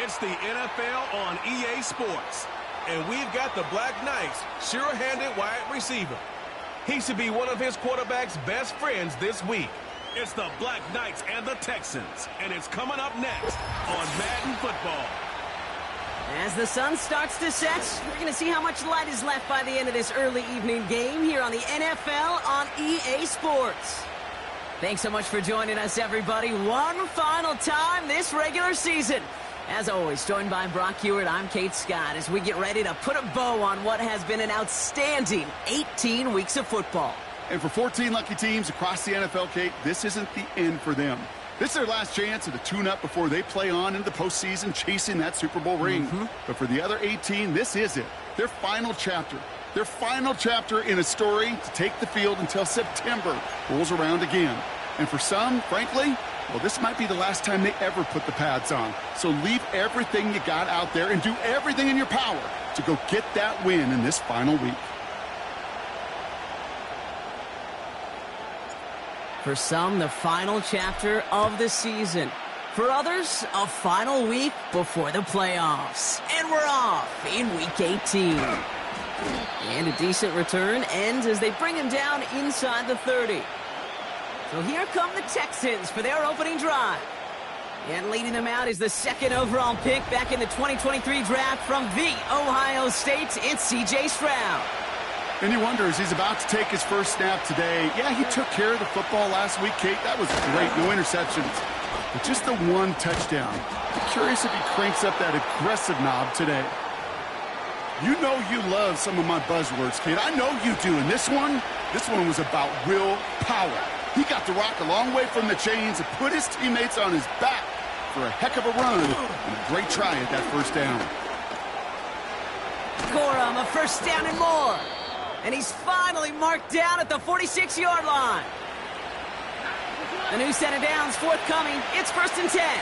It's the NFL on EA Sports. And we've got the Black Knights sure-handed wide receiver. He should be one of his quarterback's best friends this week. It's the Black Knights and the Texans. And it's coming up next on Madden Football. As the sun starts to set, we're going to see how much light is left by the end of this early evening game here on the NFL on EA Sports. Thanks so much for joining us, everybody. One final time this regular season. As always, joined by Brock Hewitt, I'm Kate Scott as we get ready to put a bow on what has been an outstanding 18 weeks of football. And for 14 lucky teams across the NFL, Kate, this isn't the end for them. This is their last chance to tune up before they play on into the postseason chasing that Super Bowl ring. But for the other 18, this is it. Their final chapter. Their final chapter in a story to take the field until September rolls around again. And for some, frankly, well, this might be the last time they ever put the pads on. So leave everything you got out there and do everything in your power to go get that win in this final week. For some, the final chapter of the season. For others, a final week before the playoffs. And we're off in Week 18. And a decent return ends as they bring him down inside the 30. So here come the Texans for their opening drive. And leading them out is the second overall pick back in the 2023 draft from the Ohio State. It's C.J. Stroud. And you wonder, as he's about to take his first snap today, yeah, he took care of the football last week, Kate. That was great. No interceptions. But just the one touchdown. I'm curious if he cranks up that aggressive knob today. You know you love some of my buzzwords, Kate. I know you do. And this one was about real power. He got the rock a long way from the chains and put his teammates on his back for a heck of a run and a great try at that first down. Corum, a first down and more. And he's finally marked down at the 46-yard line. A new set of downs forthcoming. It's 1st and 10.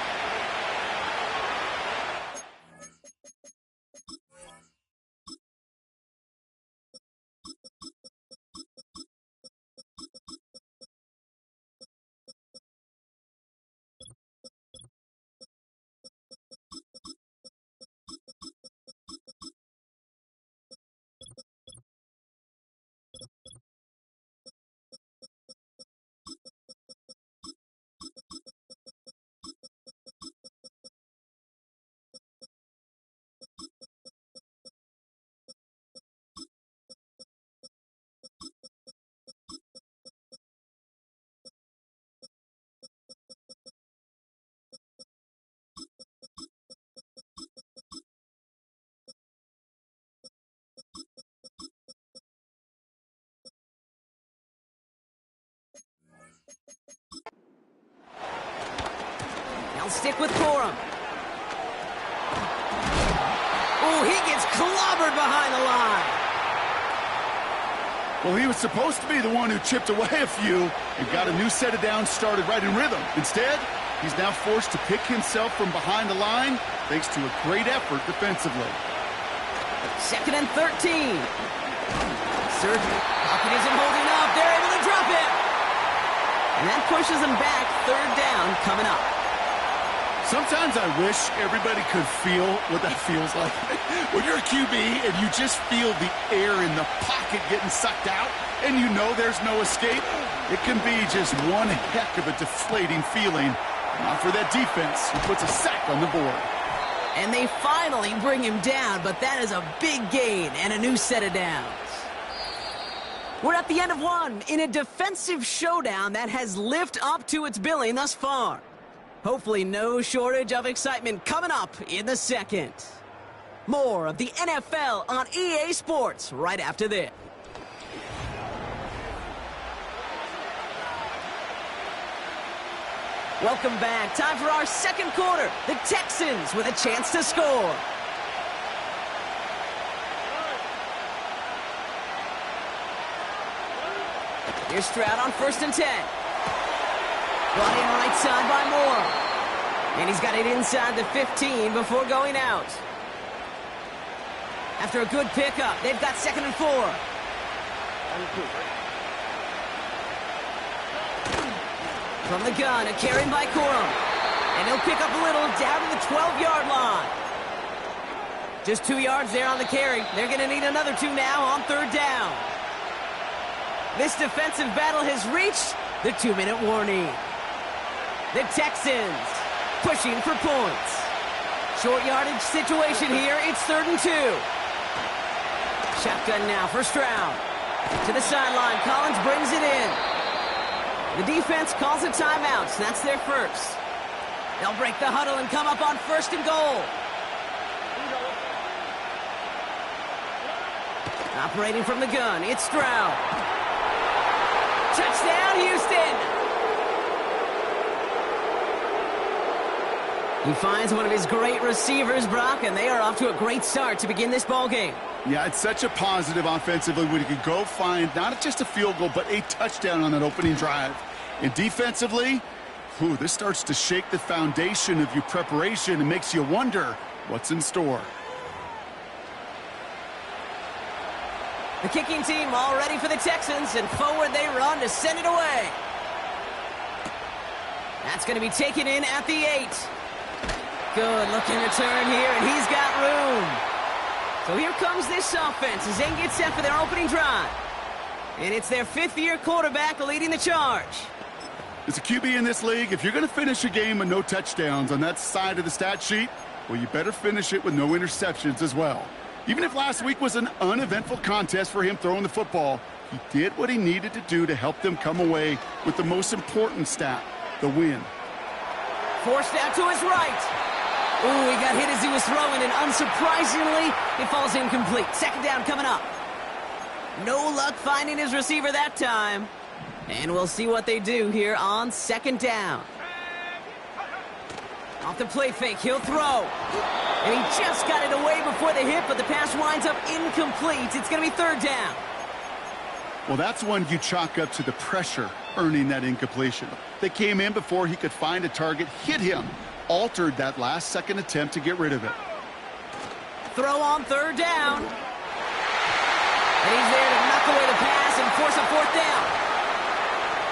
They'll stick with Corum. Oh, he gets clobbered behind the line. Well, he was supposed to be the one who chipped away a few and got a new set of downs started right in rhythm. Instead, he's now forced to pick himself from behind the line thanks to a great effort defensively. 2nd and 13. Surgery. Pocket isn't holding up. They're able to drop it. And that pushes them back. 3rd down coming up. Sometimes I wish everybody could feel what that feels like. When you're a QB and you just feel the air in the pocket getting sucked out and you know there's no escape, it can be just one heck of a deflating feeling. Not for that defense who puts a sack on the board. And they finally bring him down, but that is a big gain and a new set of downs. We're at the end of one in a defensive showdown that has lived up to its billing thus far. Hopefully no shortage of excitement coming up in the second. More of the NFL on EA Sports right after this. Welcome back. Time for our second quarter. The Texans with a chance to score. Here's Stroud on 1st and 10. Brought in right side by Moore. And he's got it inside the 15 before going out. After a good pickup, they've got 2nd and 4. From the gun, a carry by Corum. And he'll pick up a little down to the 12-yard line. Just 2 yards there on the carry. They're going to need another 2 now on third down. This defensive battle has reached the 2-minute warning. The Texans pushing for points. Short yardage situation here. It's 3rd and 2. Shotgun now for Stroud. To the sideline. Collins brings it in. The defense calls a timeout. So that's their first. They'll break the huddle and come up on 1st and goal. Operating from the gun, it's Stroud. Touchdown, Houston! He finds one of his great receivers, Brock, and they are off to a great start to begin this ballgame. Yeah, it's such a positive offensively when you can go find not just a field goal, but a touchdown on that opening drive. And defensively, this starts to shake the foundation of your preparation and makes you wonder what's in store. The kicking team all ready for the Texans, and forward they run to send it away. That's going to be taken in at the 8. Good looking return here, and he's got room. So here comes this offense as they get set for their opening drive. And it's their 5th-year quarterback leading the charge. As a QB in this league, if you're going to finish a game with no touchdowns on that side of the stat sheet, well, you better finish it with no interceptions as well. Even if last week was an uneventful contest for him throwing the football, he did what he needed to do to help them come away with the most important stat, the win. Forced out to his right. Ooh, he got hit as he was throwing, and unsurprisingly, it falls incomplete. 2nd down coming up. No luck finding his receiver that time. And we'll see what they do here on 2nd down. Off the play fake, he'll throw. And he just got it away before the hit, but the pass winds up incomplete. It's going to be 3rd down. Well, that's one you chalk up to the pressure earning that incompletion. They came in before he could find a target, hit him, altered that last-second attempt to get rid of it. Throw on 3rd down. And he's there to knock away the pass and force a 4th down.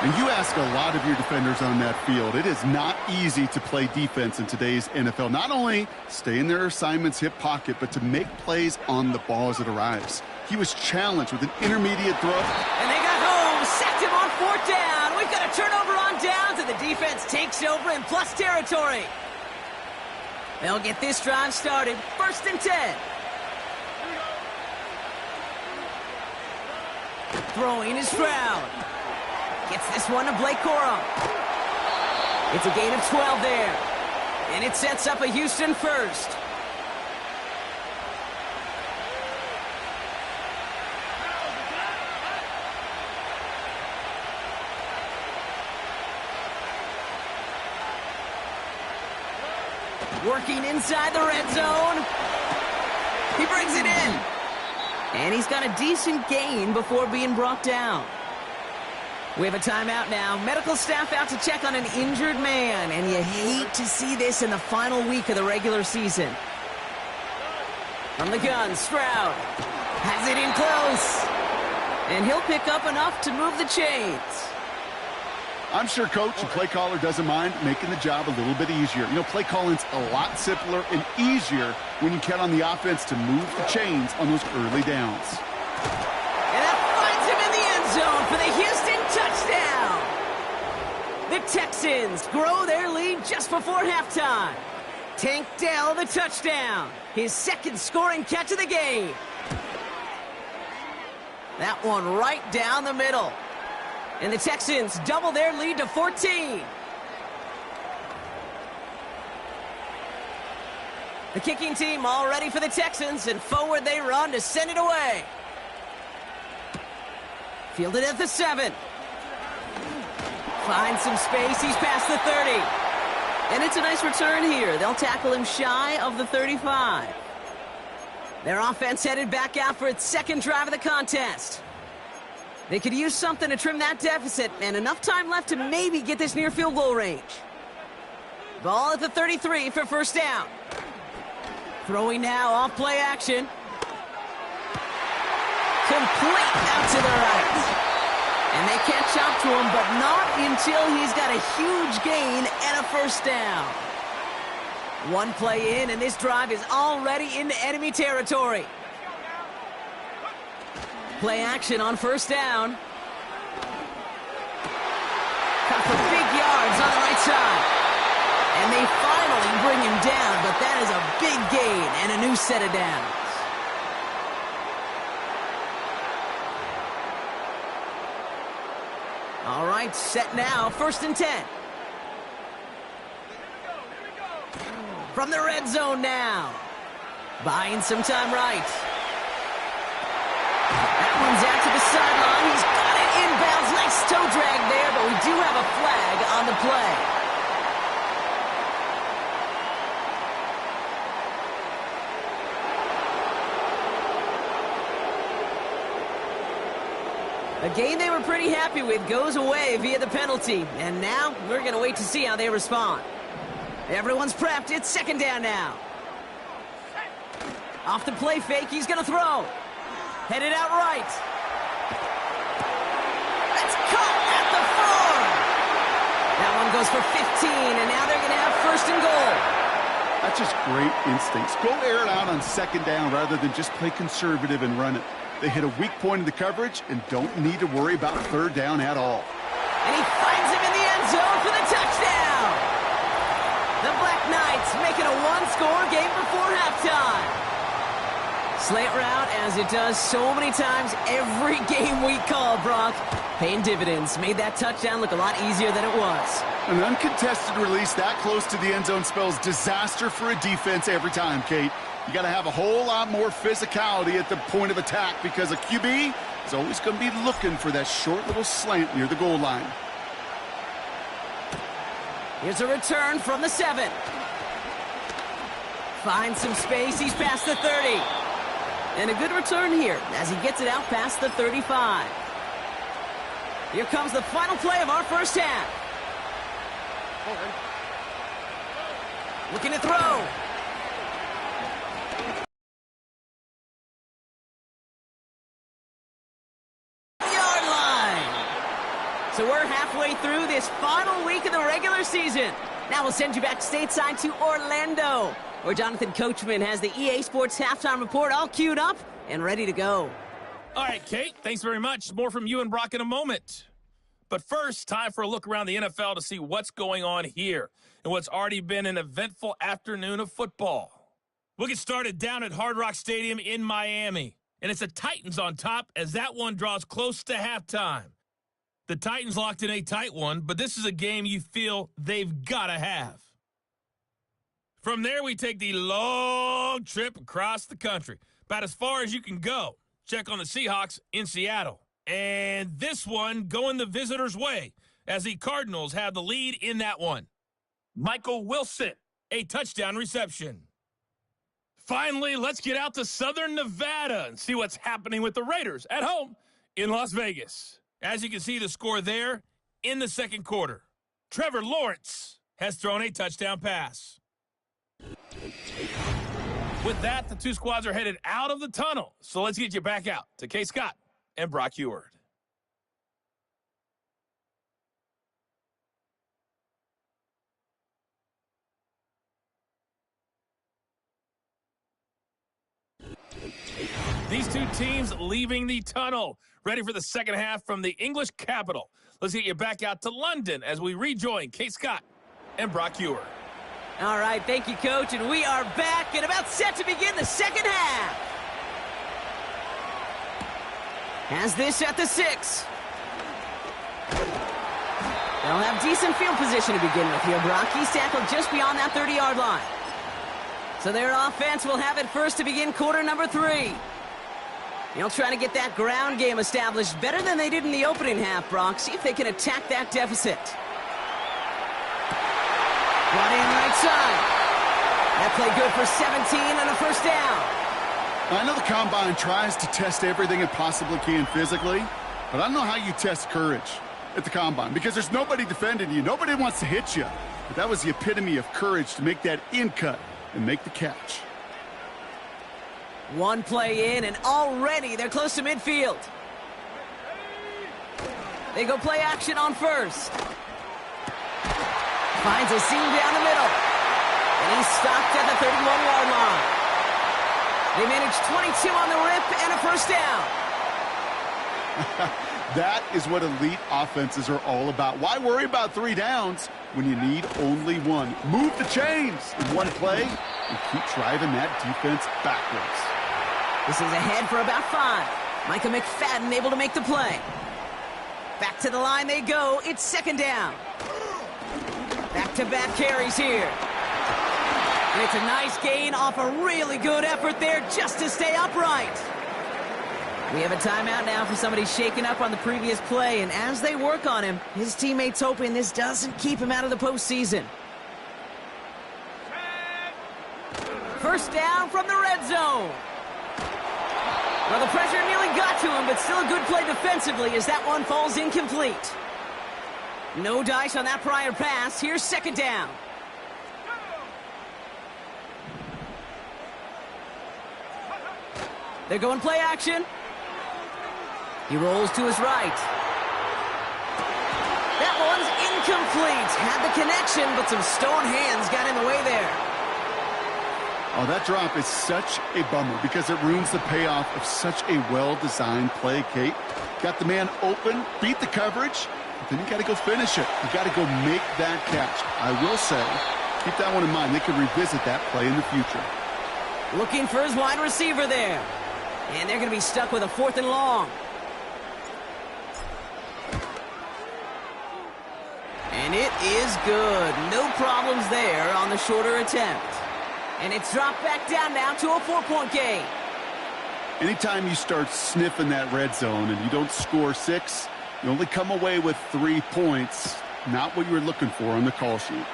And you ask a lot of your defenders on that field. It is not easy to play defense in today's NFL. Not only stay in their assignment's hip pocket, but to make plays on the ball as it arrives. He was challenged with an intermediate throw. And they got home, sacked him on 4th down. We've got a turnover on downs, and the defense takes over in plus territory. They'll get this drive started. 1st and 10. Throwing is Stroud. Gets this one to Blake Corum. It's a gain of 12 there. And it sets up a Houston first. Working inside the red zone. He brings it in. And he's got a decent gain before being brought down. We have a timeout now. Medical staff out to check on an injured man. And you hate to see this in the final week of the regular season. From the gun, Stroud has it in close. And he'll pick up enough to move the chains. I'm sure coach and play caller doesn't mind making the job a little bit easier. You know, play calling's a lot simpler and easier when you count on the offense to move the chains on those early downs. And that finds him in the end zone for the Houston touchdown. The Texans grow their lead just before halftime. Tank Dell the touchdown. His 2nd scoring catch of the game. That one right down the middle. And the Texans double their lead to 14. The kicking team all ready for the Texans, and forward they run to send it away. Fielded at the 7. Finds some space. He's past the 30. And it's a nice return here. They'll tackle him shy of the 35. Their offense headed back out for its 2nd drive of the contest. They could use something to trim that deficit, and enough time left to maybe get this near field goal range. Ball at the 33 for 1st down. Throwing now off play action. Complete out to the right. And they catch up to him, but not until he's got a huge gain and a 1st down. One play in, and this drive is already into enemy territory. Play action on first down. Cut for big yards on the right side. And they finally bring him down, but that is a big gain and a new set of downs. All right, set now, 1st and 10. From the red zone now. Buying some time right. That one's out to the sideline. He's got it inbounds. Nice toe drag there, but we do have a flag on the play. A game they were pretty happy with goes away via the penalty. And now we're going to wait to see how they respond. Everyone's prepped. It's 2nd down now. Off the play fake, he's going to throw. Headed out right. That's caught at the 4. That one goes for 15, and now they're going to have 1st and goal. That's just great instincts. Go air it out on 2nd down rather than just play conservative and run it. They hit a weak point in the coverage and don't need to worry about 3rd down at all. And he finds him in the end zone for the touchdown. The Black Knights making a one-score game before halftime. Slant route, as it does so many times every game we call, Brock. Paying dividends. Made that touchdown look a lot easier than it was. An uncontested release that close to the end zone spells disaster for a defense every time, Kate. You got to have a whole lot more physicality at the point of attack because a QB is always going to be looking for that short little slant near the goal line. Here's a return from the 7. Finds some space. He's past the 30. And a good return here as he gets it out past the 35. Here comes the final play of our first half. Looking to throw. Yard line. So we're halfway through this final week of the regular season. Now we'll send you back stateside to Orlando, where Jonathan Coachman has the EA Sports Halftime Report all queued up and ready to go. All right, Kate, thanks very much. More from you and Brock in a moment. But first, time for a look around the NFL to see what's going on here and what's already been an eventful afternoon of football. We'll get started down at Hard Rock Stadium in Miami. And it's the Titans on top as that one draws close to halftime. The Titans locked in a tight one, but this is a game you feel they've got to have. From there, we take the long trip across the country, about as far as you can go. Check on the Seahawks in Seattle. And this one going the visitors' way as the Cardinals have the lead in that one. Michael Wilson, a touchdown reception. Finally, let's get out to Southern Nevada and see what's happening with the Raiders at home in Las Vegas. As you can see the score there in the 2nd quarter. Trevor Lawrence has thrown a touchdown pass. With that, the two squads are headed out of the tunnel. So let's get you back out to Kay Scott and Brock Eward. These two teams leaving the tunnel, ready for the 2nd half from the English capital. Let's get you back out to London as we rejoin Kay Scott and Brock Eward. All right, thank you, Coach, and we are back and about set to begin the 2nd half. Has this at the 6. They'll have decent field position to begin with here. Brock, he's tackled just beyond that 30-yard line. So their offense will have it first to begin quarter number 3. They'll try to get that ground game established better than they did in the opening half, Brock. See if they can attack that deficit. Brought in right side. That play good for 17 and a 1st down. I know the Combine tries to test everything it possibly can physically, but I don't know how you test courage at the Combine because there's nobody defending you. Nobody wants to hit you. But that was the epitome of courage to make that in cut and make the catch. One play in, and already they're close to midfield. They go play action on first. Finds a seam down the middle. And he's stopped at the 31-yard line. They managed 22 on the rip and a first down. That is what elite offenses are all about. Why worry about 3 downs when you need only 1? Move the chains in one play and keep driving that defense backwards. This is ahead for about 5. Micah McFadden able to make the play. Back to the line they go. It's second down. Back-to-back carries here. And it's a nice gain off a really good effort there just to stay upright. We have a timeout now for somebody shaken up on the previous play, and as they work on him, his teammates hoping this doesn't keep him out of the postseason. First down from the red zone. Well, the pressure nearly got to him, but still a good play defensively as that one falls incomplete. No dice on that prior pass. Here's second down. They're going play action. He rolls to his right. That one's incomplete. Had the connection, but some stone hands got in the way there. Oh, that drop is such a bummer because it ruins the payoff of such a well-designed play, Kate. Got the man open, beat the coverage, but then you got to go finish it. You got to go make that catch. I will say, keep that one in mind. They could revisit that play in the future. Looking for his wide receiver there. And they're going to be stuck with a 4th and long. And it is good. No problems there on the shorter attempt. And it's dropped back down now to a 4-point game. Anytime you start sniffing that red zone and you don't score 6, you only come away with 3 points. Not what you were looking for on the call sheet.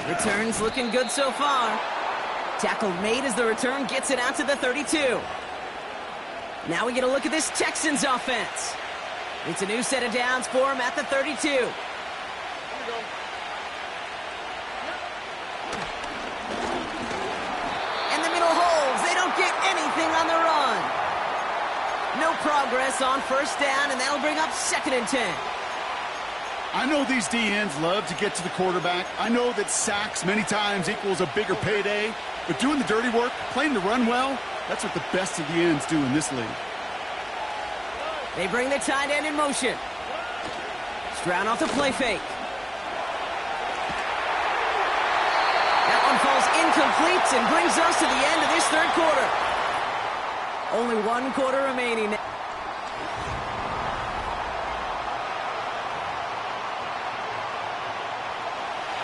Return's looking good so far. Tackle made as the return gets it out to the 32. Now we get a look at this Texans offense. It's a new set of downs for him at the 32. Anything on the run. No progress on first down, and that'll bring up 2nd and 10. I know these DNs love to get to the quarterback. I know that sacks many times equals a bigger payday, but doing the dirty work, playing the run well, that's what the best of the ends do in this league. They bring the tight end in motion. Stroud off the play fake. That one falls incomplete and brings us to the end of this 3rd quarter. Only 1 quarter remaining.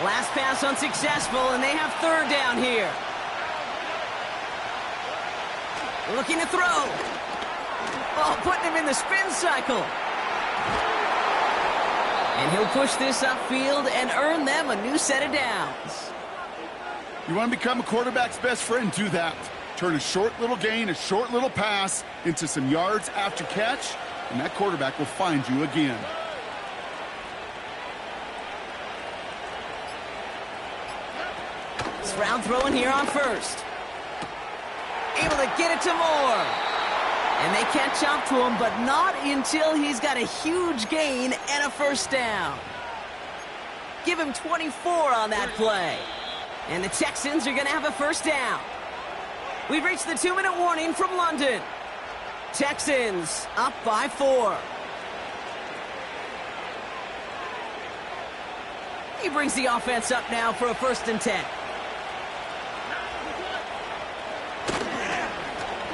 Last pass unsuccessful, and they have 3rd down here. Looking to throw. Oh, putting him in the spin cycle. And he'll push this upfield and earn them a new set of downs. You want to become a quarterback's best friend, do that. Turn a short little gain, a short little pass into some yards after catch, and that quarterback will find you again. Stroud throwing here on first. Able to get it to Moore. And they catch up to him, but not until he's got a huge gain and a first down. Give him 24 on that play. And the Texans are going to have a first down. We've reached the 2-minute warning from London. Texans up by 4. He brings the offense up now for a 1st and 10.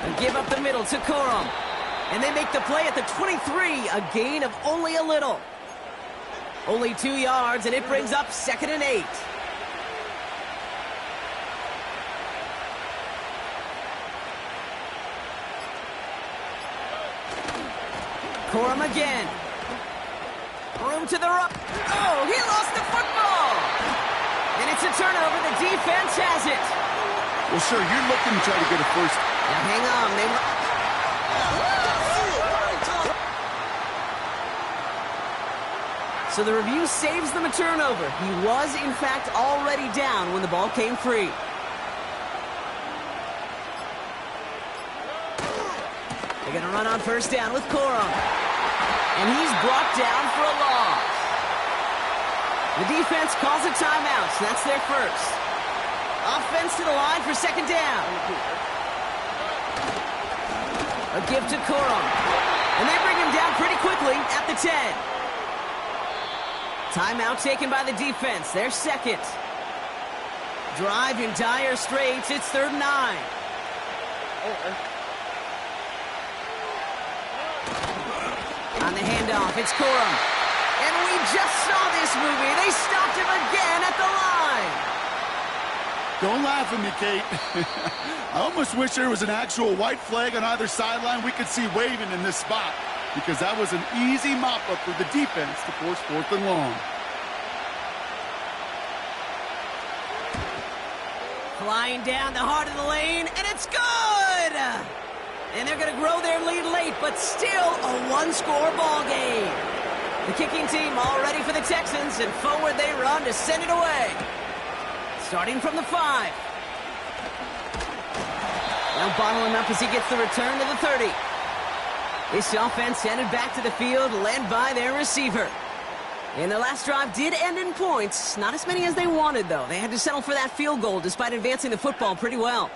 And give up the middle to Corum. And they make the play at the 23, a gain of only a little. Only 2 yards, and it brings up 2nd and 8. Corum again. Room to the right. Oh, he lost the football. And it's a turnover. The defense has it. Well, sure, you're looking to try to get a first. Now, hang on. So the review saves them a turnover. He was, in fact, already down when the ball came free. They're going to run on first down with Corum. And he's brought down for a loss. The defense calls a timeout, so that's their first. Offense to the line for second down. A give to Corum. And they bring him down pretty quickly at the 10. Timeout taken by the defense. Their second. Drive in dire straits. It's 3rd and 9. On the handoff, it's Corum. And we just saw this movie. They stopped him again at the line. Don't laugh at me, Kate. I almost wish there was an actual white flag on either sideline we could see waving in this spot, because that was an easy mop-up for the defense to force 4th and long. Flying down the heart of the lane, and it's good! And they're going to grow their lead late, but still a one-score ball game. The kicking team all ready for the Texans, and forward they run to send it away. Starting from the 5. Now bottling up as he gets the return to the 30. This offense headed back to the field, led by their receiver. And their last drive did end in points. Not as many as they wanted, though. They had to settle for that field goal despite advancing the football pretty well.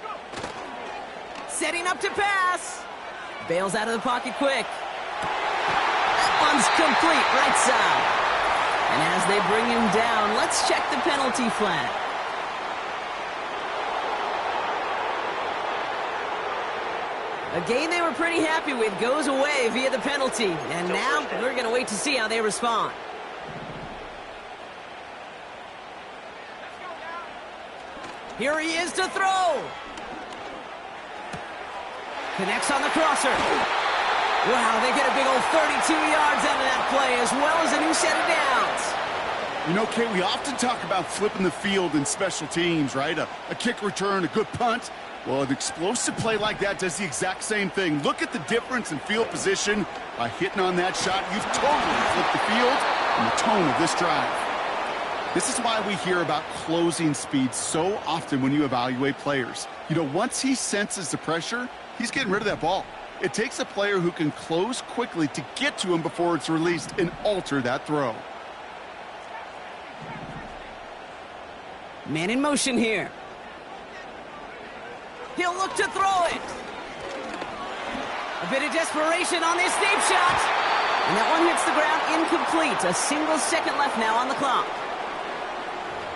Setting up to pass. Bails out of the pocket quick. That one's complete, right side. And as they bring him down, let's check the penalty flag. A game they were pretty happy with goes away via the penalty. And now we're going to wait to see how they respond. Here he is to throw. Connects on the crosser. Wow, they get a big old 32 yards out of that play, as well as a new set of downs. You know, Kate, we often talk about flipping the field in special teams, right? A kick return, a good punt. Well, an explosive play like that does the exact same thing. Look at the difference in field position. By hitting on that shot, you've totally flipped the field and the tone of this drive. This is why we hear about closing speed so often when you evaluate players. You know, once he senses the pressure, he's getting rid of that ball. It takes a player who can close quickly to get to him before it's released and alter that throw. Man in motion here. He'll look to throw it. A bit of desperation on this deep shot. And that one hits the ground incomplete. A single second left now on the clock.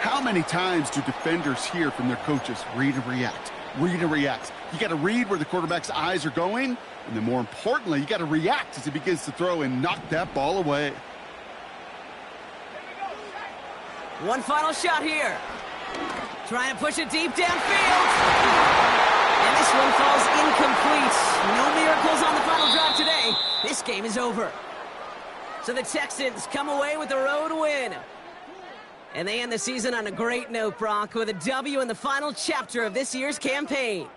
How many times do defenders hear from their coaches, read and react, read and react? You got to read where the quarterback's eyes are going, and then more importantly, you got to react as he begins to throw and knock that ball away. One final shot here. Trying to push it deep downfield. And this one falls incomplete. No miracles on the final drive today. This game is over. So the Texans come away with the road win. And they end the season on a great note, Brock, with a W in the final chapter of this year's campaign.